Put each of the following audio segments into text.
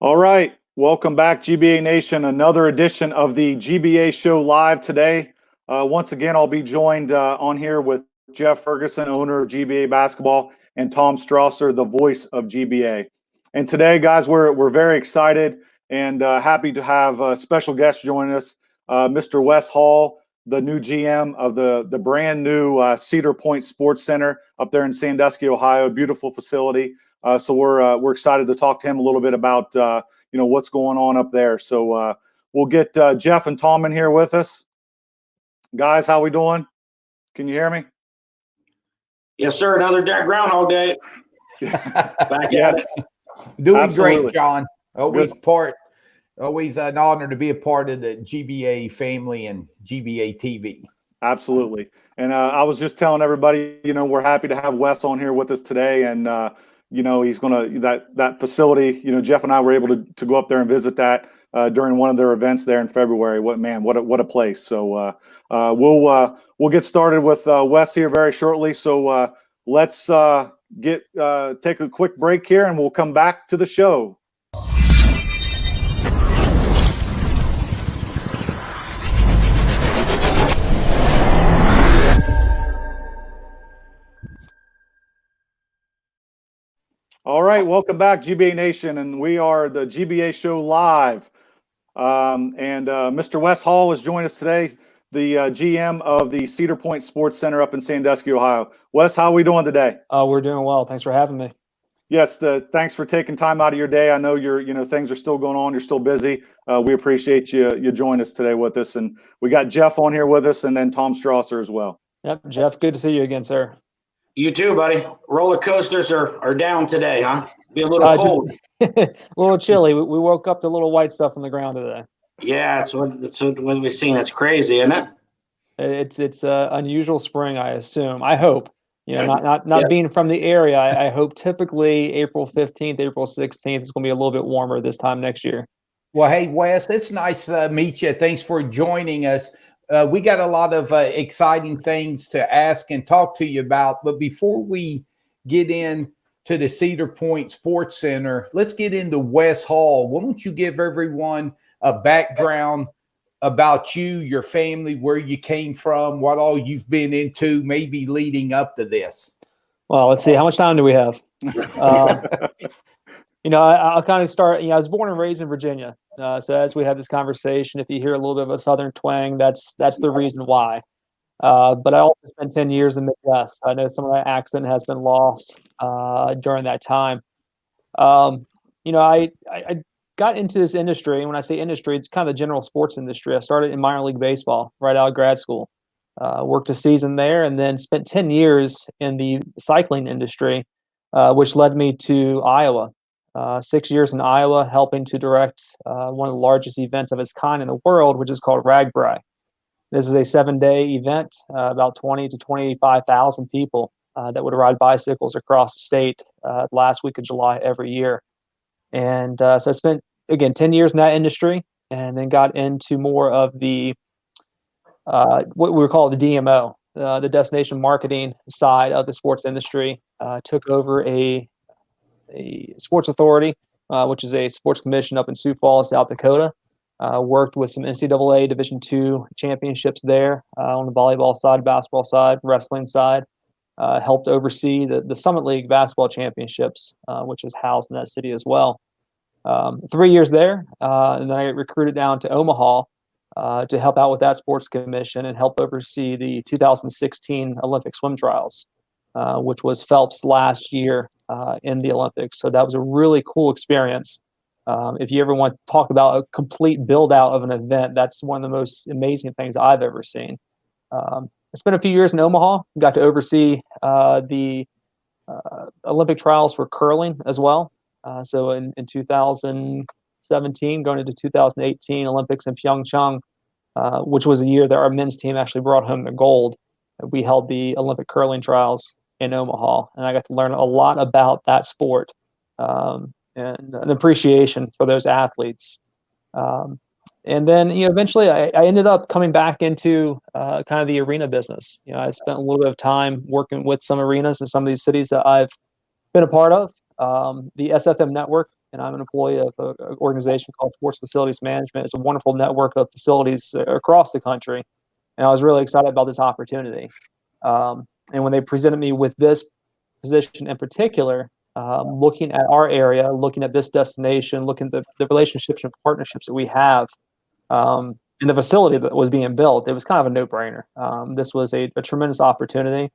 All right. Welcome back, GBA Nation. Another edition of the GBA Show live today. Once again, I'll be joined on here with Jeff Ferguson, owner of GBA Basketball, and Tom Strasser, the voice of GBA. And today, guys, we're very excited and happy to have a special guest joining us, Mr. Wes Hall, the new GM of the brand new Cedar Point Sports Center up there in Sandusky, Ohio. Beautiful facility. So we're excited to talk to him a little bit about what's going on up there. So we'll get Jeff and Tom in here with us. Guys, how we doing? Can you hear me? Yes, sir. Another Groundhog Day. Back at it. Doing Absolutely. great, John. Always Good. an honor to be a part of the GBA family and GBA TV. Absolutely. And I was just telling everybody, we're happy to have Wes on here with us today. And, he's going to, that facility, Jeff and I were able to go up there and visit that during one of their events there in February. What a place. So we'll get started with Wes here very shortly. So let's take a quick break here and we'll come back to the show. All right, welcome back, GBA Nation, and we are the GBA Show live. Mr. Wes Hall is joining us today, the GM of the Cedar Point Sports Center up in Sandusky, Ohio. Wes, how are we doing today? We're doing well. Thanks for having me. Yes, thanks for taking time out of your day. I know things are still going on. You're still busy. We appreciate you joining us today with us, and we got Jeff on here with us, and then Tom Strasser as well. Yep, Jeff, good to see you again, sir. You too, buddy. Roller coasters are down today, huh? Be a little cold. A little chilly. We woke up to little white stuff on the ground today. Yeah, that's what we've seen. It's crazy, isn't it? It's unusual spring, I assume. I hope. Not being from the area, I hope typically April 15th, April 16th is going to be a little bit warmer this time next year. Well, hey, Wes, it's nice to meet you. Thanks for joining us. We got a lot of exciting things to ask and talk to you about. But before we get in to the Cedar Point Sports Center, let's get into Wes Hall. Why don't you give everyone a background about you, your family, where you came from, what all you've been into, maybe leading up to this? Well, let's see. How much time do we have? I'll kind of start. I was born and raised in Virginia. So as we have this conversation, if you hear a little bit of a Southern twang, that's the reason why. But I also spent 10 years in the Midwest. I know some of that accent has been lost during that time. I got into this industry. And when I say industry, it's kind of the general sports industry. I started in minor league baseball right out of grad school. Worked a season there and then spent 10 years in the cycling industry, which led me to Iowa. 6 years in Iowa, helping to direct one of the largest events of its kind in the world, which is called RAGBRAI. This is a 7-day event, about 20 to 25,000 people that would ride bicycles across the state last week of July every year. And so I spent, again, 10 years in that industry and then got into more of the, what we would call the DMO, the destination marketing side of the sports industry. Took over a sports authority, which is a sports commission up in Sioux Falls, South Dakota. Worked with some NCAA Division II championships there on the volleyball side, basketball side, wrestling side. Helped oversee the Summit League basketball championships, which is housed in that city as well. 3 years there, and then I got recruited down to Omaha to help out with that sports commission and help oversee the 2016 Olympic swim trials, which was Phelps' last year in the Olympics. So that was a really cool experience. If you ever want to talk about a complete build out of an event, that's one of the most amazing things I've ever seen. I spent a few years in Omaha, got to oversee the Olympic trials for curling as well. So in 2017, going into 2018 Olympics in Pyeongchang, which was a year that our men's team actually brought home the gold. We held the Olympic curling trials in Omaha, and I got to learn a lot about that sport and an appreciation for those athletes. And then, eventually I ended up coming back into kind of the arena business. I spent a little bit of time working with some arenas in some of these cities that I've been a part of. The SFM network and I'm an employee of an organization called Sports Facilities Management. It's a wonderful network of facilities across the country, and I was really excited about this opportunity. And when they presented me with this position in particular, looking at our area, looking at this destination, looking at the relationships and partnerships that we have, in the facility that was being built, it was kind of a no-brainer. This was a tremendous opportunity,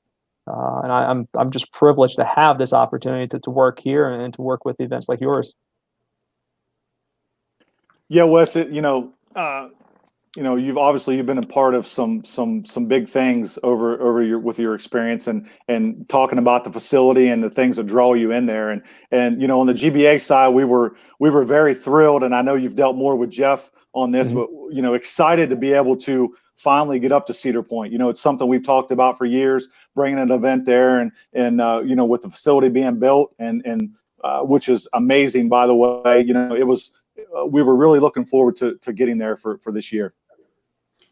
and I'm just privileged to have this opportunity to work here and to work with events like yours. Yeah, Wes, you've been a part of some big things with your experience and talking about the facility and the things that draw you in there. And on the GBA side, we were very thrilled, and I know you've dealt more with Jeff on this, but excited to be able to finally get up to Cedar Point. It's something we've talked about for years, bringing an event there, and with the facility being built, and which is amazing, by the way. It was. We were really looking forward to getting there for this year.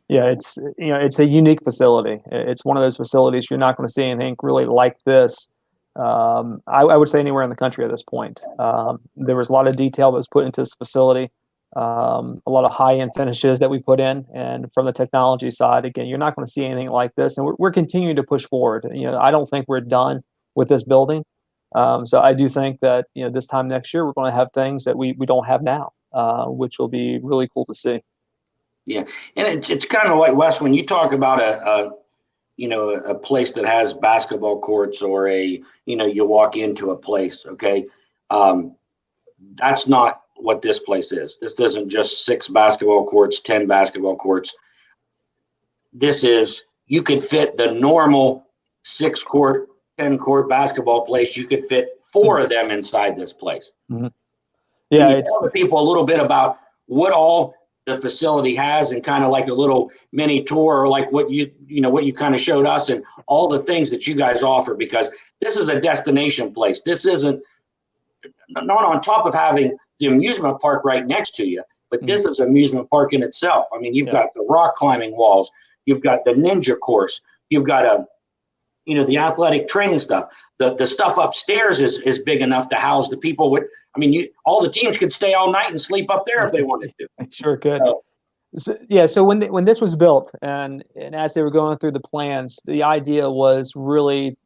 Yeah, it's a unique facility. It's one of those facilities you're not going to see anything really like this. I would say anywhere in the country at this point. There was a lot of detail that was put into this facility, a lot of high-end finishes that we put in, and from the technology side, again, you're not going to see anything like this. And we're continuing to push forward. I don't think we're done with this building. So I do think that this time next year we're going to have things that we don't have now, which will be really cool to see. Yeah, and it's kind of like, Wes, when you talk about a place that has basketball courts, or you walk into a place, okay, that's not what this place is. This isn't just 6 basketball courts, 10 basketball courts. This is, you could fit the normal 6-court, 10-court basketball place. You could fit 4 of them inside this place. Mm-hmm. Yeah, Can you tell the people a little bit about what all the facility has, and kind of like a little mini tour, or like what you kind of showed us, and all the things that you guys offer, because this is a destination place. This isn't not on top of having the amusement park right next to you, but this is an amusement park in itself. I mean, you've got the rock climbing walls, you've got the ninja course, you've got the athletic training stuff. The stuff upstairs is big enough to house the people. All the teams could stay all night and sleep up there if they wanted to. Sure could. So when this was built, and as they were going through the plans, the idea was really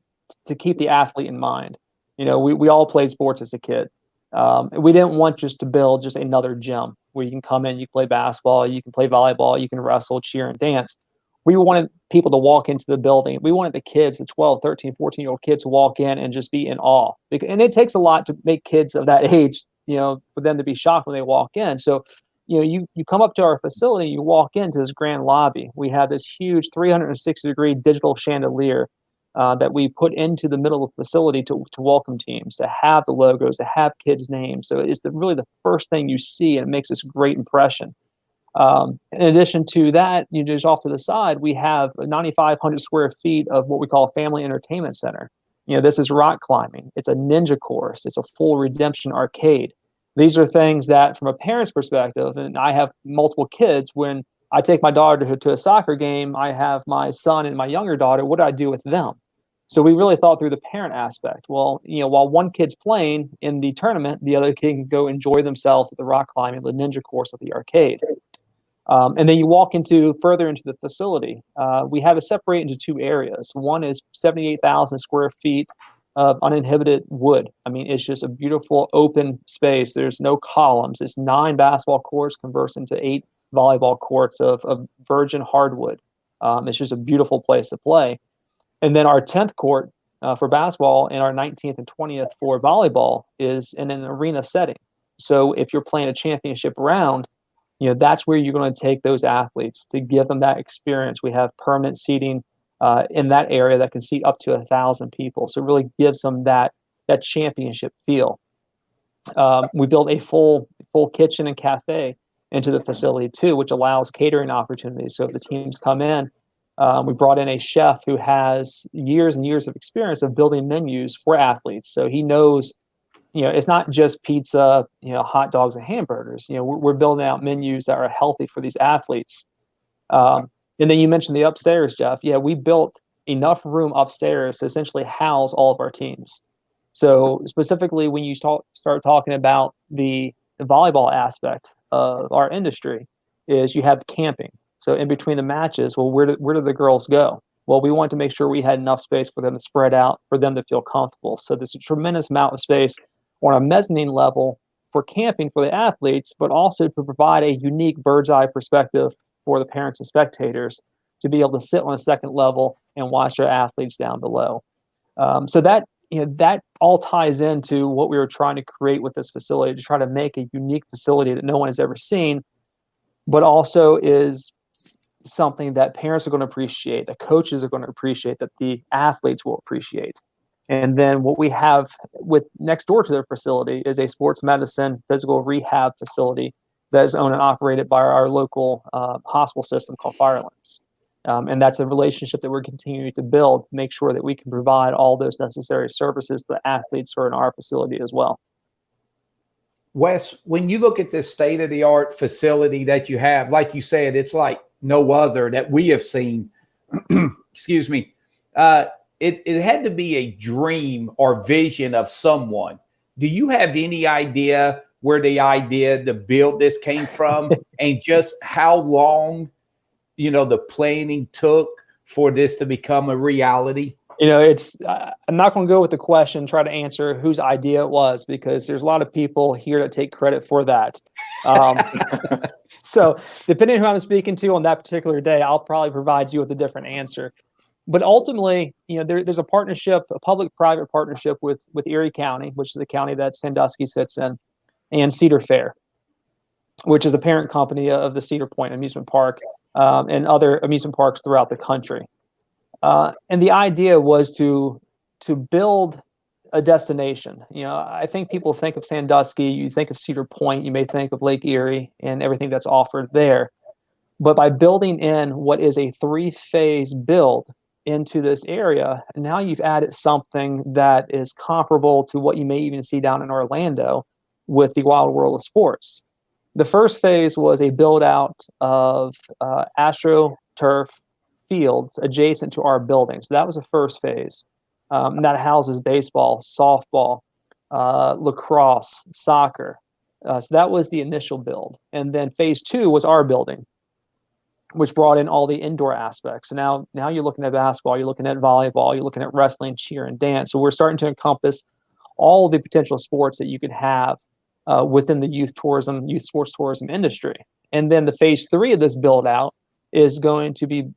to keep the athlete in mind. We all played sports as a kid. We didn't want just to build just another gym where you can come in, you can play basketball, you can play volleyball, you can wrestle, cheer, and dance. We wanted people to walk into the building. We wanted the kids, the 12, 13, 14-year-old kids, to walk in and just be in awe. And it takes a lot to make kids of that age, for them to be shocked when they walk in. So, you come up to our facility, you walk into this grand lobby. We have this huge 360-degree digital chandelier that we put into the middle of the facility to welcome teams, to have the logos, to have kids' names. So it's really the first thing you see, and it makes this great impression. In addition to that, just off to the side, we have 9,500 square feet of what we call a family entertainment center. This is rock climbing. It's a ninja course. It's a full redemption arcade. These are things that, from a parent's perspective, and I have multiple kids, when I take my daughter to a soccer game, I have my son and my younger daughter, what do I do with them? So we really thought through the parent aspect. Well, while one kid's playing in the tournament, the other kid can go enjoy themselves at the rock climbing, the ninja course, at the arcade. And then you walk further into the facility. We have it separated into 2 areas. One is 78,000 square feet of uninhibited wood. It's just a beautiful open space. There's no columns. It's 9 basketball courts converts into 8 volleyball courts of virgin hardwood. It's just a beautiful place to play. And then our 10th court for basketball and our 19th and 20th for volleyball is in an arena setting. So if you're playing a championship round, that's where you're going to take those athletes to give them that experience. We have permanent seating in that area that can seat up to 1,000 people. So it really gives them that championship feel. We built a full kitchen and cafe into the facility too, which allows catering opportunities. So if the teams come in, we brought in a chef who has years and years of experience of building menus for athletes. So he knows, it's not just pizza, hot dogs and hamburgers. We're building out menus that are healthy for these athletes. And then you mentioned the upstairs, Jeff. Yeah, we built enough room upstairs to essentially house all of our teams. So specifically, when you start talking about the volleyball aspect of our industry is you have camping. So in between the matches, well, where do the girls go? Well, we wanted to make sure we had enough space for them to spread out, for them to feel comfortable. So there's a tremendous amount of space on a mezzanine level for camping for the athletes, but also to provide a unique bird's eye perspective for the parents and spectators to be able to sit on a second level and watch their athletes down below. So that all ties into what we were trying to create with this facility, to try to make a unique facility that no one has ever seen, but also is something that parents are going to appreciate, that coaches are going to appreciate, that the athletes will appreciate. And then what we have with next door to their facility is a sports medicine physical rehab facility that is owned and operated by our local hospital system called Firelands. And that's a relationship that we're continuing to build to make sure that we can provide all those necessary services to the athletes who are in our facility as well. Wes, when you look at this state-of-the-art facility that you have, like you said, it's like no other that we have seen. Excuse me. It had to be a dream or vision of someone. Do you have any idea where the idea to build this came from and just how long, the planning took for this to become a reality? I'm not going to go with the question, try to answer whose idea it was, because there's a lot of people here that take credit for that. So depending on who I'm speaking to on that particular day, I'll probably provide you with a different answer. But ultimately, there's a partnership, a public-private partnership with Erie County, which is the county that Sandusky sits in, and Cedar Fair, which is a parent company of the Cedar Point Amusement Park and other amusement parks throughout the country. And the idea was to build a destination. I think people think of Sandusky, you think of Cedar Point, you may think of Lake Erie and everything that's offered there. But by building in what is a 3-phase build into this area, now you've added something that is comparable to what you may even see down in Orlando with the Wild World of Sports. The first phase was a build out of AstroTurf fields adjacent to our building. So that was the first phase. That houses baseball, softball, lacrosse, soccer. So that was the initial build. And then phase 2 was our building, which brought in all the indoor aspects. So now you're looking at basketball, you're looking at volleyball, you're looking at wrestling, cheer, and dance. So we're starting to encompass all the potential sports that you could have within the youth sports tourism industry. And then the phase 3 of this build out is going to be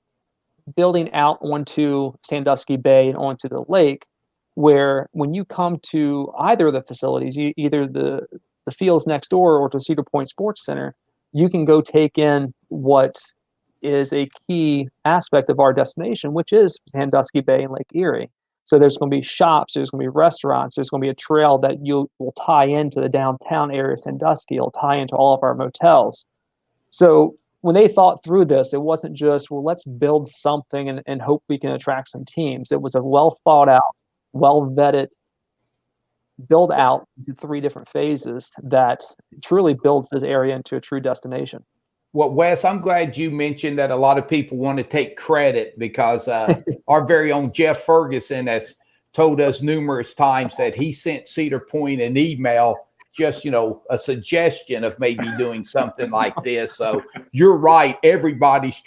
building out onto Sandusky Bay and onto the lake, where when you come to either of the facilities, either the fields next door or to Cedar Point Sports Center, you can go take in what is a key aspect of our destination, which is Sandusky Bay and Lake Erie. So there's going to be shops, there's going to be restaurants, there's going to be a trail that you will tie into the downtown area of Sandusky. It'll tie into all of our motels. So when they thought through this, it wasn't just, well, let's build something and hope we can attract some teams. It was a well thought out, well vetted build out into 3 different phases that truly builds this area into a true destination. Well, Wes, I'm glad you mentioned that a lot of people want to take credit, because our very own Jeff Ferguson has told us numerous times that he sent Cedar Point an email, just, a suggestion of maybe doing something like this. So you're right. Everybody's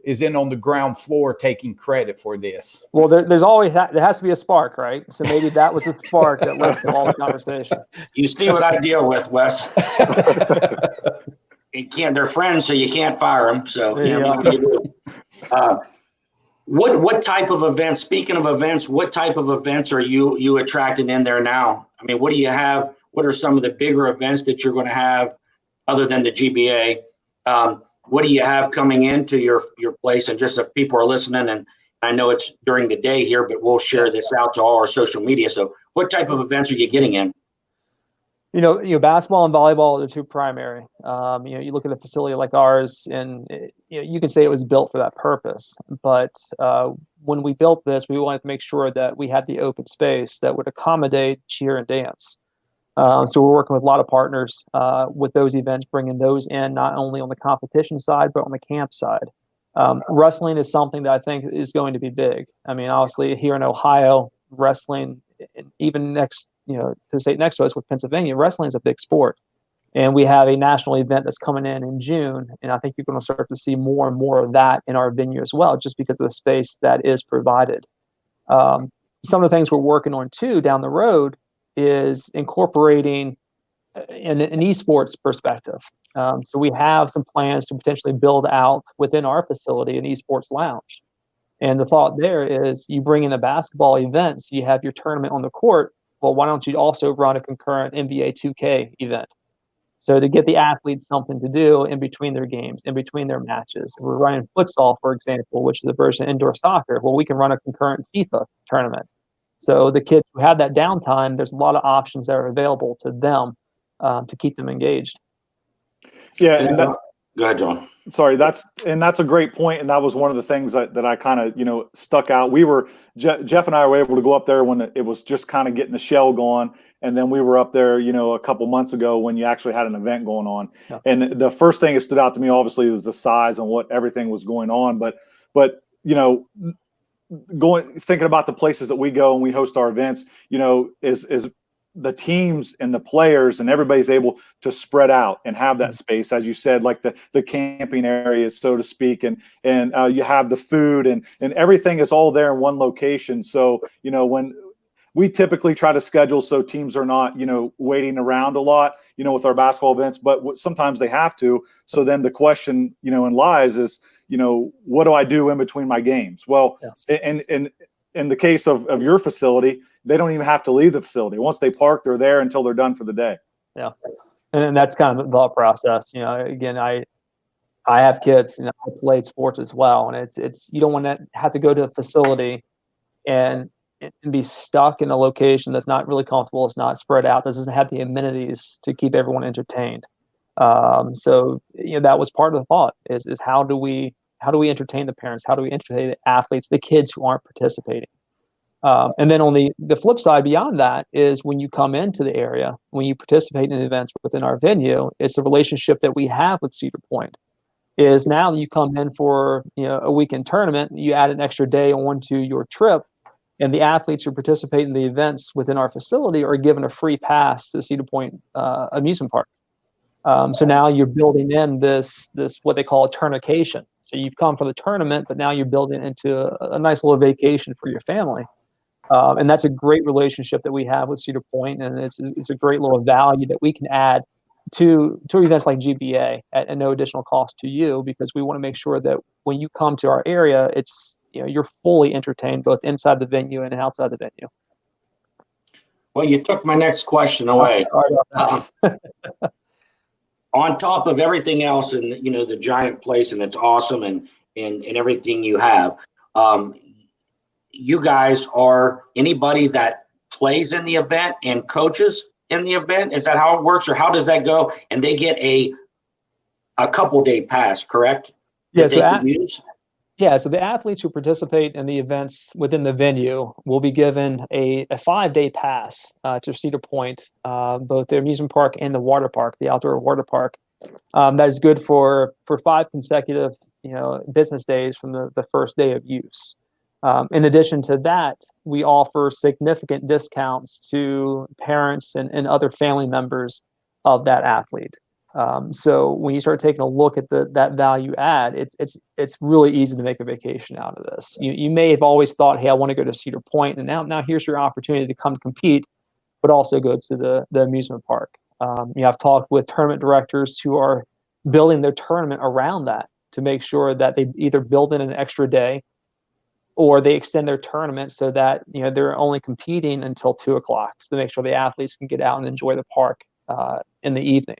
is in on the ground floor taking credit for this. Well, there's always there has to be a spark, right? So maybe that was a spark that led to all the conversation. You see what I deal with, Wes. They're friends, so you can't fire them. So what type of events? Speaking of events, what type of events are you attracting in there now? I mean, what do you have? What are some of the bigger events that you're going to have, other than the GBA? What do you have coming into your place? And just so people are listening, and I know it's during the day here, but we'll share this out to all our social media. So, what type of events are you getting in? Basketball and volleyball are the 2 primary. You look at a facility like ours, and you can say it was built for that purpose. But when we built this, we wanted to make sure that we had the open space that would accommodate cheer and dance. So we're working with a lot of partners with those events, bringing those in not only on the competition side, but on the camp side. Wrestling is something that I think is going to be big. I mean, obviously here in Ohio, wrestling, even next to the state next to us with Pennsylvania, wrestling is a big sport. And we have a national event that's coming in June. And I think you're going to start to see more and more of that in our venue as well, just because of the space that is provided. Some of the things we're working on too down the road is incorporating an esports perspective. So we have some plans to potentially build out within our facility an esports lounge. And the thought there is you bring in a basketball event, so you have your tournament on the court. Well, why don't you also run a concurrent NBA 2K event? So to get the athletes something to do in between their games, in between their matches. We're running futsal, for example, which is a version of indoor soccer. Well, we can run a concurrent FIFA tournament. So the kids who have that downtime, there's a lot of options that are available to them to keep them engaged. Yeah. And go ahead, John. Sorry, that's a great point, and that was one of the things that I kind of stuck out. Jeff and I were able to go up there when it was just kind of getting the shell going, and then we were up there a couple months ago when you actually had an event going on. Yeah. And the first thing that stood out to me obviously was the size and what everything was going on, but thinking about the places that we go and we host our events, is the teams and the players and everybody's able to spread out and have that space, as you said, like the camping areas, so to speak, and you have the food and everything is all there in one location. So when we typically try to schedule so teams are not waiting around a lot with our basketball events, but sometimes they have to. So then the question lies is what do I do in between my games? Well, yeah. In the case of your facility, they don't even have to leave the facility. Once they park, they're there until they're done for the day. Yeah. And that's kind of the thought process. Again, I have kids, I played sports as well. And it's you don't want to have to go to a facility and be stuck in a location that's not really comfortable. It's not spread out. Doesn't have the amenities to keep everyone entertained. So that was part of the thought is how do we entertain the parents? How do we entertain the athletes, the kids who aren't participating? And then on the flip side beyond that is when you come into the area, when you participate in events within our venue, it's the relationship that we have with Cedar Point. Is now you come in for a weekend tournament, you add an extra day onto your trip, and the athletes who participate in the events within our facility are given a free pass to Cedar Point amusement park. So now you're building in this what they call a tournication. So you've come for the tournament, but now you're building into a nice little vacation for your family. And that's a great relationship that we have with Cedar Point, and it's a great little value that we can add to events like GBA at no additional cost to you, because we want to make sure that when you come to our area, it's you're fully entertained both inside the venue and outside the venue. Well, you took my next question away. On top of everything else, and the giant place, and it's awesome, and everything you have. You guys are anybody that plays in the event and coaches in the event. Is that how it works, or how does that go? And they get a couple-day pass, correct? Yeah. So the athletes who participate in the events within the venue will be given a 5-day pass to Cedar Point, both the amusement park and the water park, the outdoor water park. That is good for 5 consecutive business days from the first day of use. In addition to that, we offer significant discounts to parents and other family members of that athlete. So when you start taking a look at that value add, it's really easy to make a vacation out of this. You may have always thought, hey, I want to go to Cedar Point, and now here's your opportunity to come compete, but also go to the amusement park. I've talked with tournament directors who are building their tournament around that to make sure that they either build in an extra day or they extend their tournament so that they're only competing until 2:00, so to make sure the athletes can get out and enjoy the park in the evening.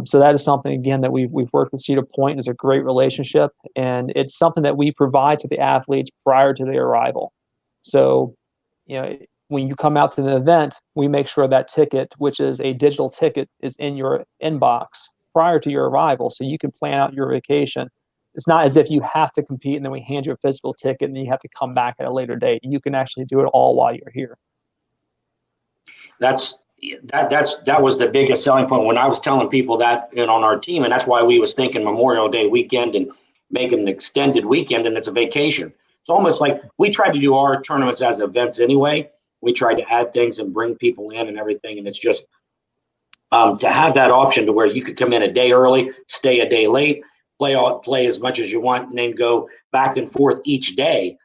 So that is something, again, that we've worked with Cedar Point. Is a great relationship, and it's something that we provide to the athletes prior to their arrival. So when you come out to the event, we make sure that ticket, which is a digital ticket, is in your inbox prior to your arrival, so you can plan out your vacation. It's not as if you have to compete and then we hand you a physical ticket and then you have to come back at a later date. You can actually do it all while you're here. That was the biggest selling point when I was telling people that on our team, and that's why we was thinking Memorial Day weekend and make it an extended weekend, and it's a vacation. It's almost like we try to do our tournaments as events anyway, We tried to add things and bring people in and everything. And it's just to have that option to where you could come in a day early, stay a day late, play as much as you want, and then go back and forth each day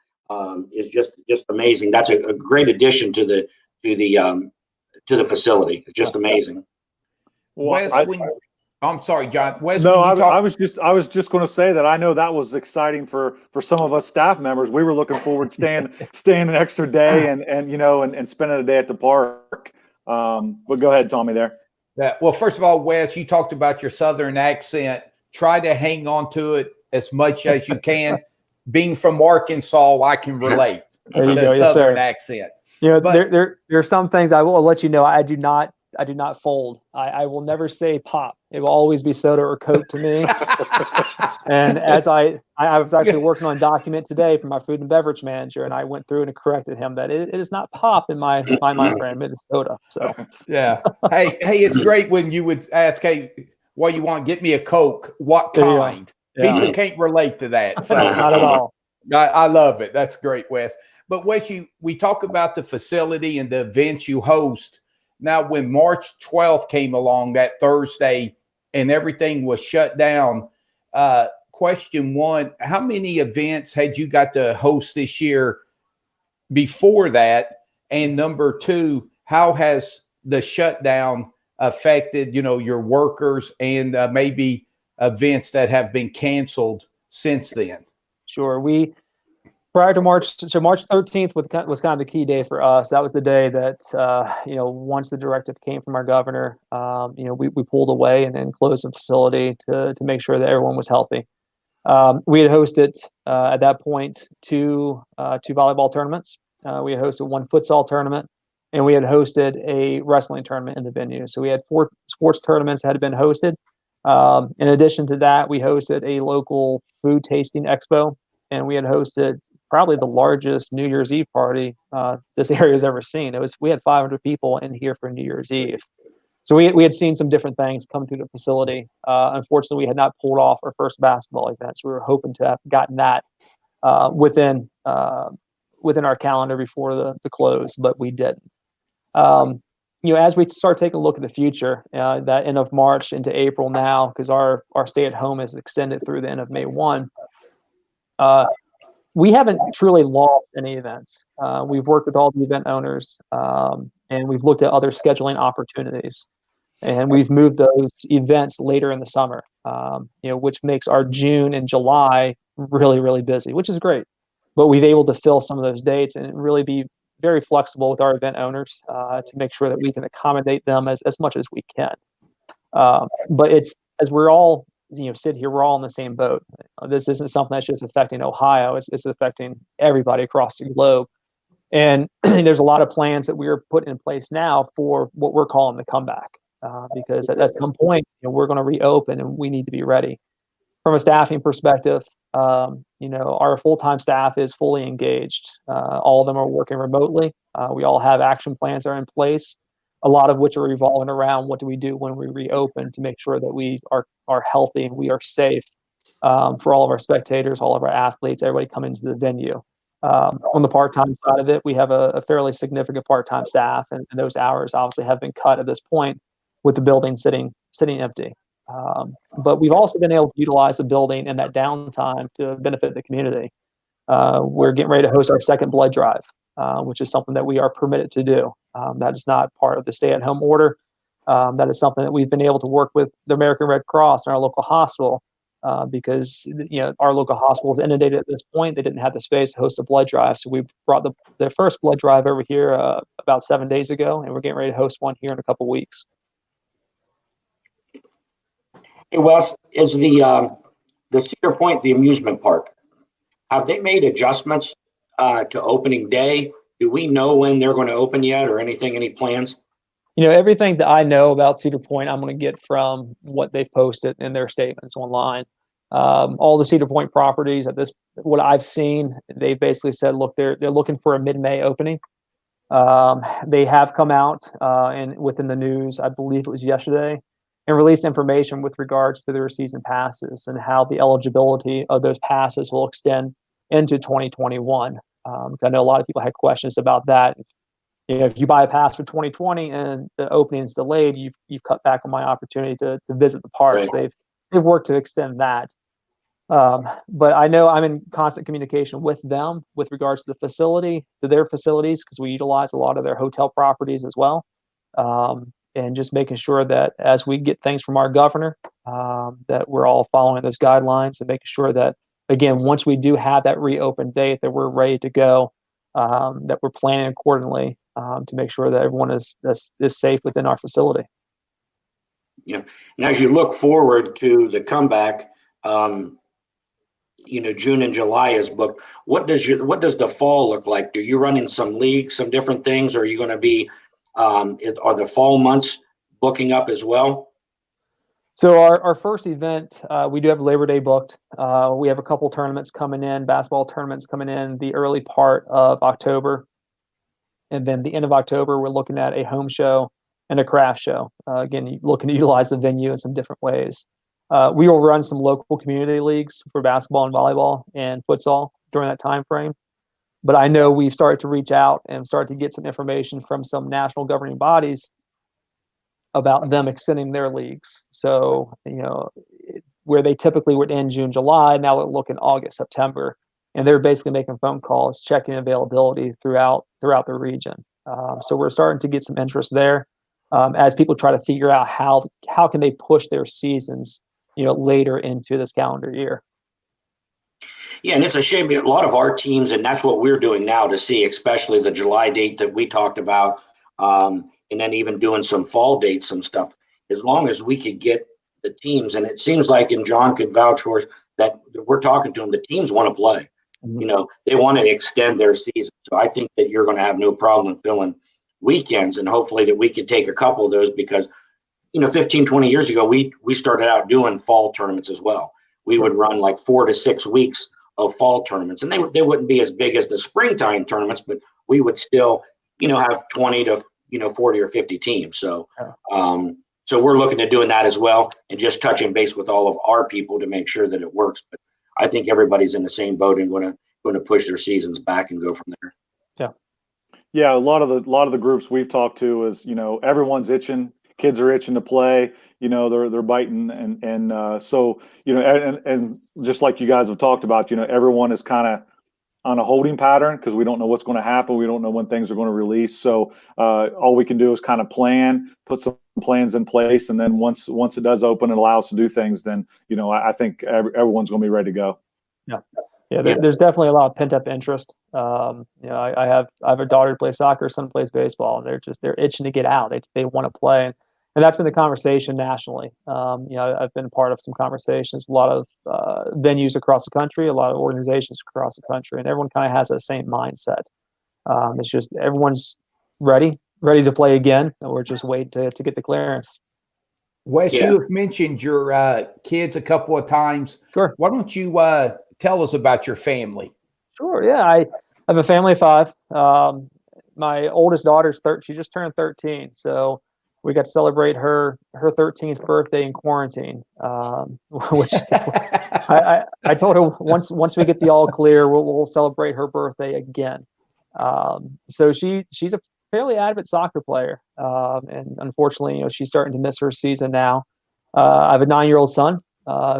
is just amazing. That's a great addition to the facility. It's just amazing. Well, Wes, I'm sorry, John. Wes, no, I was just going to say that I know that was exciting for some of us staff members. We were looking forward to staying an extra day and spending a day at the park. But go ahead, Tommy. There. Yeah. Well, first of all, Wes, you talked about your Southern accent. Try to hang on to it as much as you can. Being from Arkansas, I can relate to the Southern accent. There are some things I will let you know. I do not fold. I will never say pop. It will always be soda or Coke to me. And as I was actually working on a document today for my food and beverage manager, and I went through and corrected him that it is not pop in my mind frame. It is soda. So yeah. Hey, it's great when you would ask, hey, what you want? Get me a Coke. What kind? Yeah. People can't relate to that. So not at all. I love it. That's great, Wes. But Wes, we talk about the facility and the events you host. Now, when March 12th came along, that Thursday, and everything was shut down, question one, how many events had you got to host this year before that? And number two, how has the shutdown affected, your workers and maybe events that have been canceled since then? Sure. Prior to March 13th was kind of the key day for us. That was the day that, once the directive came from our governor, we pulled away and then closed the facility to make sure that everyone was healthy. We had hosted at that point two volleyball tournaments. We had hosted one futsal tournament, and we had hosted a wrestling tournament in the venue. So we had 4 sports tournaments that had been hosted. In addition to that, we hosted a local food tasting expo, and we had hosted probably the largest New Year's Eve party this area has ever seen. We had 500 people in here for New Year's Eve. So we had seen some different things come through the facility. Unfortunately, we had not pulled off our first basketball event. So we were hoping to have gotten that within our calendar before the close, but we didn't. As we start taking a look at the future, that end of March into April now, because our stay at home is extended through the end of May 1. We haven't truly lost any events. We've worked with all the event owners, and we've looked at other scheduling opportunities, and we've moved those events later in the summer, which makes our June and July really, really busy, which is great. But we've able to fill some of those dates and really be very flexible with our event owners to make sure that we can accommodate them as much as we can. But it's, as we're all sit here, we're all in the same boat. This isn't something that's just affecting Ohio. It's affecting everybody across the globe. And there's a lot of plans that we are putting in place now for what we're calling the comeback, because at some point, we're going to reopen and we need to be ready. From a staffing perspective, our full-time staff is fully engaged. All of them are working remotely. We all have action plans that are in place, a lot of which are revolving around what do we do when we reopen to make sure that we are healthy and we are safe for all of our spectators, all of our athletes, everybody coming to the venue. On the part-time side of it, we have a fairly significant part-time staff, and those hours obviously have been cut at this point with the building sitting empty. But we've also been able to utilize the building and that downtime to benefit the community. We're getting ready to host our second blood drive, which is something that we are permitted to do. That is not part of the stay-at-home order. That is something that we've been able to work with the American Red Cross and our local hospital because our local hospital is inundated at this point. They didn't have the space to host a blood drive, so we brought their first blood drive over here about 7 days ago, and we're getting ready to host one here in a couple weeks. Hey, Wes, is the Cedar Point, the amusement park, have they made adjustments to opening day? Do we know when they're going to open yet or anything, any plans? Everything that I know about Cedar Point, I'm going to get from what they've posted in their statements online. All the Cedar Point properties what I've seen, they basically said, look, they're looking for a mid-May opening. They have come out and within the news, I believe it was yesterday, and released information with regards to their season passes and how the eligibility of those passes will extend into 2021. I know a lot of people had questions about that. if you buy a pass for 2020 and the opening is delayed, you've cut back on my opportunity to visit the parks. Right. They've worked to extend that. But I know I'm in constant communication with them with regards to their facilities, because we utilize a lot of their hotel properties as well. And just making sure that as we get things from our governor, that we're all following those guidelines and making sure that, again, once we do have that reopen date, that we're ready to go, that we're planning accordingly, to make sure that everyone is safe within our facility. Yeah. And as you look forward to the comeback, June and July is booked. What does the fall look like? Do you run in some leagues, some different things? Or are you going to be, are the fall months booking up as well? So our first event, we do have Labor Day booked. We have a couple tournaments coming in, basketball tournaments coming in the early part of October. And then the end of October, we're looking at a home show and a craft show. Again, looking to utilize the venue in some different ways. We will run some local community leagues for basketball and volleyball and futsal during that time frame. But I know we've started to reach out and start to get some information from some national governing bodies about them extending their leagues. So, where they typically would end June, July, now they're looking August, September, and they're basically making phone calls, checking availability throughout the region. So we're starting to get some interest there, as people try to figure out how can they push their seasons, later into this calendar year. Yeah, and it's a shame. A lot of our teams, and that's what we're doing now to see, especially the July date that we talked about, and then even doing some fall dates, some stuff. As long as we could get the teams, and it seems like, and John could vouch for us, that we're talking to them, the teams want to play. Mm-hmm. They want to extend their season. So I think that you're going to have no problem filling weekends, and hopefully that we could take a couple of those, because 15, 20 years ago, we started out doing fall tournaments as well. We would run like 4 to 6 weeks of fall tournaments, and they wouldn't be as big as the springtime tournaments, but we would still, have 20 to 40 or 50 teams. So, so we're looking at doing that as well, and just touching base with all of our people to make sure that it works. But I think everybody's in the same boat and going to push their seasons back and go from there. Yeah. A lot of the groups we've talked to is, everyone's itching. Kids are itching to play. They're biting, and so and just like you guys have talked about, everyone is kind of on a holding pattern, because we don't know what's going to happen. We don't know when things are going to release. So all we can do is kind of plan, put some plans in place, and then once it does open and allow us to do things, then I think everyone's going to be ready to go. Yeah, there's definitely a lot of pent up interest. I have a daughter who plays soccer, son plays baseball, and they're itching to get out. They want to play. And that's been the conversation nationally. I've been part of some conversations, a lot of venues across the country, a lot of organizations across the country, and everyone kind of has that same mindset. It's just everyone's ready to play again, and we're just waiting to get the clearance. Wes, you have mentioned your kids a couple of times. Sure. Why don't you tell us about your family? Sure. Yeah, I have a family of 5. My oldest daughter's she just turned 13, so we got to celebrate her 13th birthday in quarantine, which I told her once we get the all clear, we'll celebrate her birthday again. So she's a fairly avid soccer player, and unfortunately, she's starting to miss her season now. I have a 9-year-old son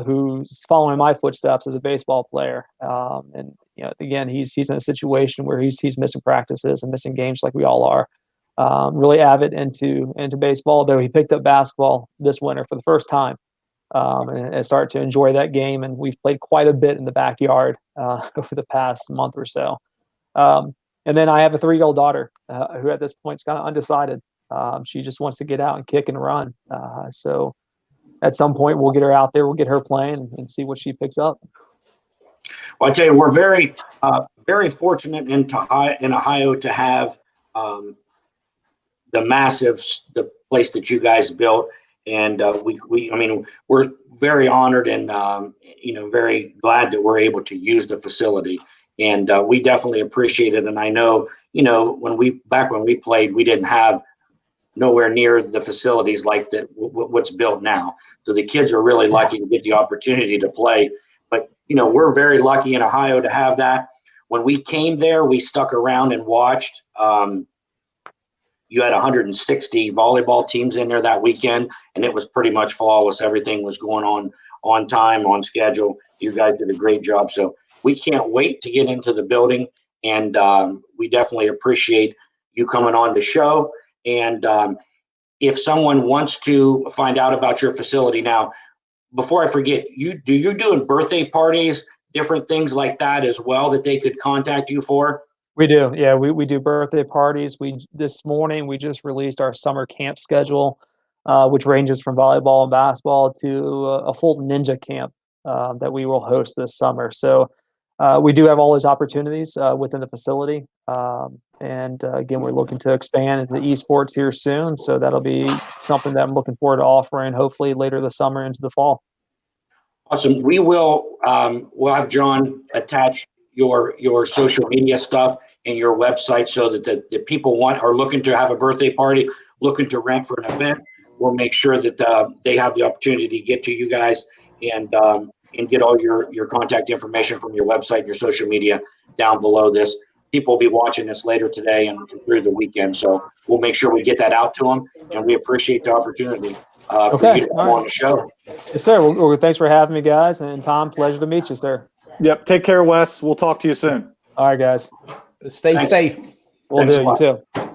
who's following my footsteps as a baseball player, and again, he's in a situation where he's missing practices and missing games like we all are. Really avid into baseball, though he picked up basketball this winter for the first time, and started to enjoy that game. And we've played quite a bit in the backyard over the past month or so. And then I have a 3-year-old daughter who at this point is kind of undecided. She just wants to get out and kick and run. So at some point we'll get her out there, we'll get her playing and see what she picks up. Well, I tell you, we're very, very fortunate in Ohio to have the place that you guys built, and we're very honored and very glad that we're able to use the facility, and we definitely appreciate it. And I know when we played, we didn't have nowhere near the facilities like what's built now. So the kids are really lucky to get the opportunity to play. But we're very lucky in Ohio to have that. When we came there, we stuck around and watched. you had 160 volleyball teams in there that weekend, and it was pretty much flawless. Everything was going on time, on schedule. You guys did a great job. So we can't wait to get into the building, and we definitely appreciate you coming on the show. And if someone wants to find out about your facility now, before I forget, you're doing birthday parties, different things like that as well that they could contact you for? We do. Yeah, we do birthday parties. This morning we just released our summer camp schedule, which ranges from volleyball and basketball to a Fulton Ninja camp that we will host this summer. So we do have all those opportunities within the facility. And again, we're looking to expand into the esports here soon. So that'll be something that I'm looking forward to offering hopefully later this summer into the fall. Awesome. We'll have John attach your social media stuff and your website so that the people are looking to have a birthday party, looking to rent for an event. We'll make sure that they have the opportunity to get to you guys and get all your contact information from your website and your social media down below this. People will be watching this later today and through the weekend. So we'll make sure we get that out to them, and we appreciate the opportunity for you to come on the show. Yes, sir. Well, thanks for having me, guys. And Tom, pleasure to meet you, sir. Yep. Take care, Wes. We'll talk to you soon. All right, guys. Stay safe. We'll do. You too.